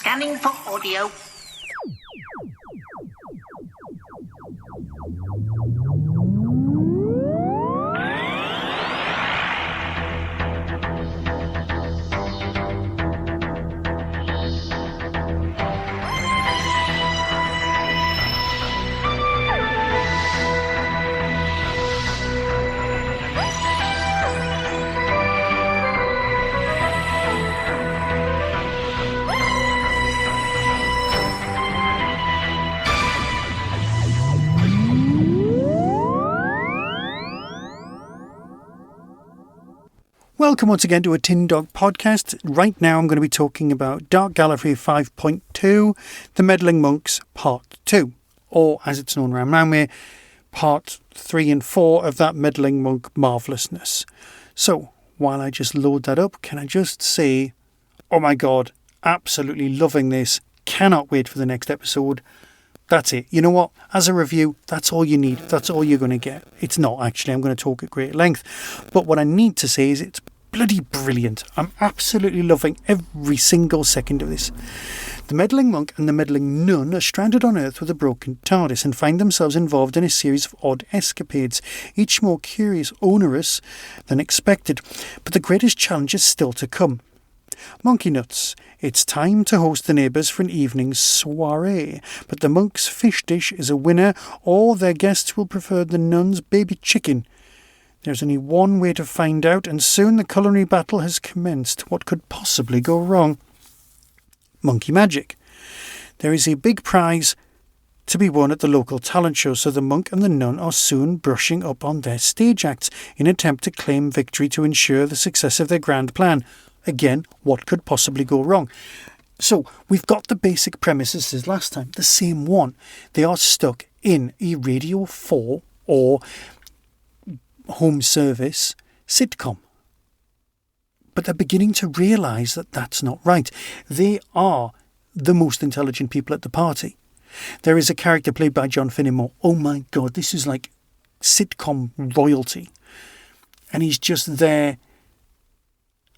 Scanning for audio. Welcome once again to a Tin Dog podcast. Right now I'm going to be talking about Dark Gallifrey 5.2, The Meddling Monks Part 2, or as it's known around Manway, Part 3 and 4 of that Meddling Monk marvellousness. So, while I just load that up, can I just say, oh my god, absolutely loving this, cannot wait for the next episode. That's it. You know what? As a review, that's all you need. That's all you're going to get. It's not, actually. I'm going to talk at great length. But what I need to say is it's bloody brilliant. I'm absolutely loving every single second of this. The Meddling Monk and the Meddling Nun are stranded on Earth with a broken TARDIS and find themselves involved in a series of odd escapades, each more curious, onerous than expected. But the greatest challenge is still to come. Monky Nuts, it's time to host the neighbours for an evening soirée, but the monk's fish dish is a winner, or their guests will prefer the nun's baby chicken. There's only one way to find out, and soon the culinary battle has commenced. What could possibly go wrong? Monky Magic. There is a big prize to be won at the local talent show, so the monk and the nun are soon brushing up on their stage acts in an attempt to claim victory to ensure the success of their grand plan. Again, what could possibly go wrong? So, we've got the basic premises as last time, the same one. They are stuck in a Radio 4 or home service sitcom. But they're beginning to realise that that's not right. They are the most intelligent people at the party. There is a character played by John Finnemore. Oh my god, this is like sitcom royalty. And he's just there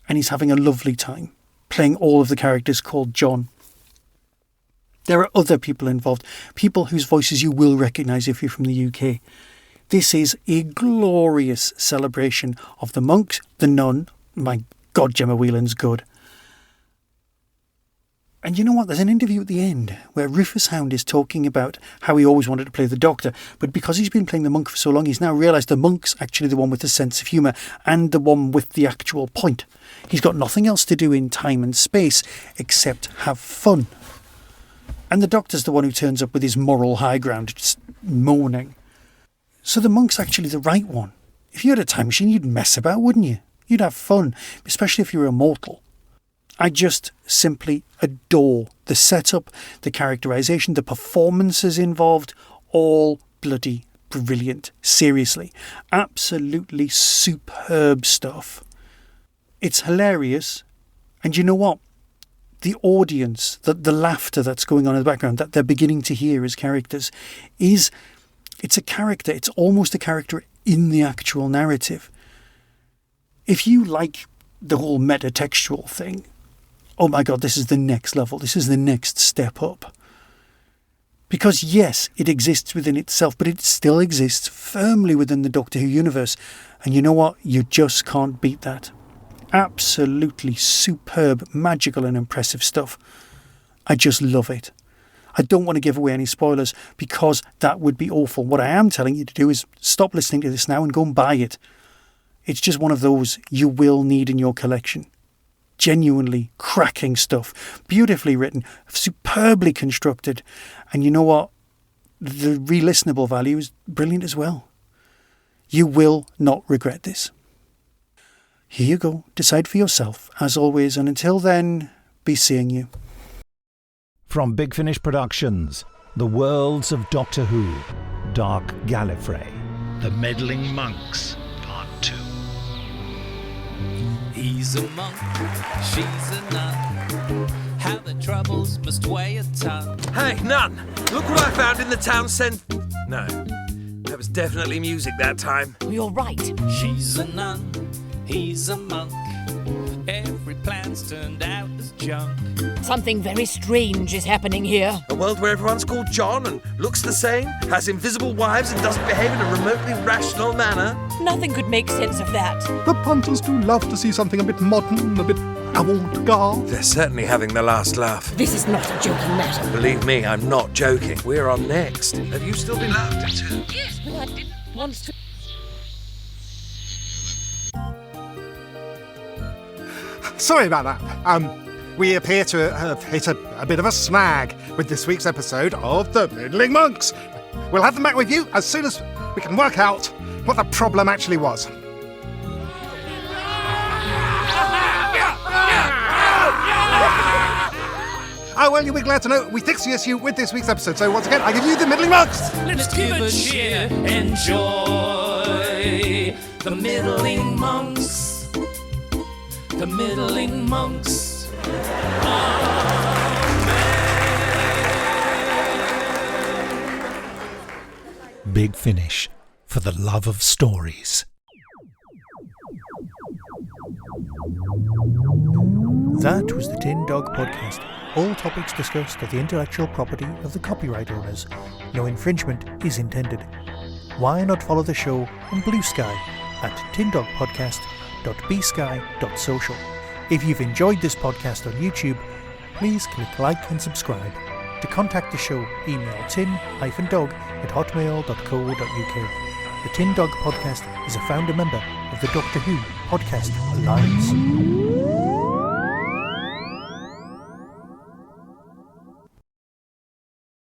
and he's having a lovely time playing all of the characters called John. There are other people involved, people whose voices you will recognise if you're from the UK. This is a glorious celebration of the monks, the nun. My God, Gemma Whelan's good. And you know what? There's an interview at the end where Rufus Hound is talking about how he always wanted to play the Doctor, but because he's been playing the monk for so long, he's now realised the monk's actually the one with the sense of humour and the one with the actual point. He's got nothing else to do in time and space except have fun. And the Doctor's the one who turns up with his moral high ground, just moaning. So the monk's actually the right one. If you had a time machine, you'd mess about, wouldn't you? You'd have fun, especially if you were immortal. I just simply adore the setup, the characterisation, the performances involved, all bloody brilliant. Seriously, absolutely superb stuff. It's hilarious, and you know what? The audience, the laughter that's going on in the background, that they're beginning to hear as characters, it's a character. It's almost a character in the actual narrative. If you like the whole metatextual thing, oh my god, this is the next level. This is the next step up. Because yes, it exists within itself, but it still exists firmly within the Doctor Who universe. And you know what? You just can't beat that. Absolutely superb, magical and impressive stuff. I just love it. I don't want to give away any spoilers because that would be awful. What I am telling you to do is stop listening to this now and go and buy it. It's just one of those you will need in your collection. Genuinely cracking stuff. Beautifully written. Superbly constructed. And you know what? The re-listenable value is brilliant as well. You will not regret this. Here you go. Decide for yourself, as always. And until then, be seeing you. From Big Finish Productions, The Worlds of Doctor Who, Dark Gallifrey, The Meddling Monks, Part 2. He's a monk, she's a nun. How the troubles must weigh a ton. Hey, Nun! Look what I found in the town centre. No, that was definitely music that time. You're right. She's a nun, he's a monk. Every plan's turned out as junk. Something very strange is happening here. A world where everyone's called John and looks the same, has invisible wives and doesn't behave in a remotely rational manner. Nothing could make sense of that. The punters do love to see something a bit modern, a bit avant-garde. They're certainly having the last laugh. This is not a joking matter. Believe me, I'm not joking. We're on next. Have you still been laughed at too? Yes, but I didn't want to. Sorry about that. We appear to have hit a bit of a snag with this week's episode of the Meddling Monks. We'll have them back with you as soon as we can work out what the problem actually was. Oh, well, you'll be glad to know we fixed the issue with this week's episode. So once again, I give you the Meddling Monks. Let's give a cheer, enjoy the Meddling Monks. The Meddling Monks. Big Finish, for the love of stories. That was the Tin Dog Podcast. All topics discussed are the intellectual property of the copyright owners. No infringement is intended. Why not follow the show on Blue Sky at tindogpodcast.bsky.social. If you've enjoyed this podcast on YouTube, please click like and subscribe. To contact the show, email tin-dog@hotmail.co.uk. The Tin Dog Podcast is a founder member of the Doctor Who Podcast Alliance.